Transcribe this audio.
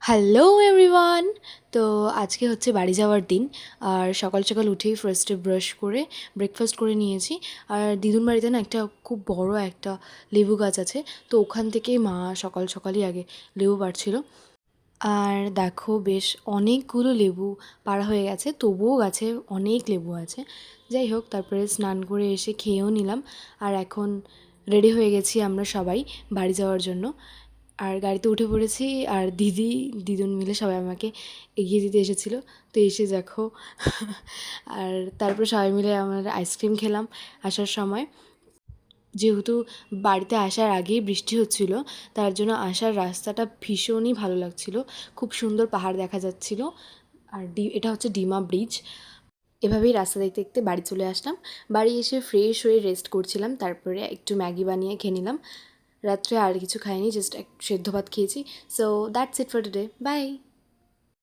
Hello everyone. তো আজকে হচ্ছে বাড়ি যাওয়ার দিন। আর সকাল সকাল উঠেই ফার্স্টে ব্রাশ করে ব্রেকফাস্ট করে নিয়েছি। আর দিদুন বাড়িতে না একটা খুব বড় একটা লেবু গাছ আছে, তো ওখান থেকেই মা সকাল সকালই আগে লেবু পাড়ছিল। আর দেখো বেশ অনেকগুলো লেবু পাড়া হয়ে গেছে, তবুও গাছে অনেক লেবু আছে। যাই হোক, তারপরে স্নান করে এসে খেয়েও নিলাম। আর এখন রেডি হয়ে গেছি আমরা সবাই বাড়ি যাওয়ার জন্য। আর গাড়িতে উঠে পড়েছি, আর দিদুন মিলে সবাই আমাকে এগিয়ে দিতে এসেছিলো। তো এসে দেখো আর তারপর সবাই মিলে আমরা আইসক্রিম খেলাম আসার সময়। যেহেতু বাড়িতে আসার আগেই বৃষ্টি হচ্ছিল, তার জন্য আসার রাস্তাটা ভীষণই ভালো লাগছিল। খুব সুন্দর পাহাড় দেখা যাচ্ছিল। আর এটা হচ্ছে ডিমা ব্রিজ। এভাবেই রাস্তা দেখতে দেখতে বাড়ি চলে আসলাম। বাড়ি এসে ফ্রেশ হয়ে রেস্ট করছিলাম, তারপরে একটু ম্যাগি বানিয়ে খেয়ে নিলাম। রাত্রে আর কিছু খাইনি, জাস্ট এক সেদ্ধ ভাত খেয়েছি। So that's it for today, by.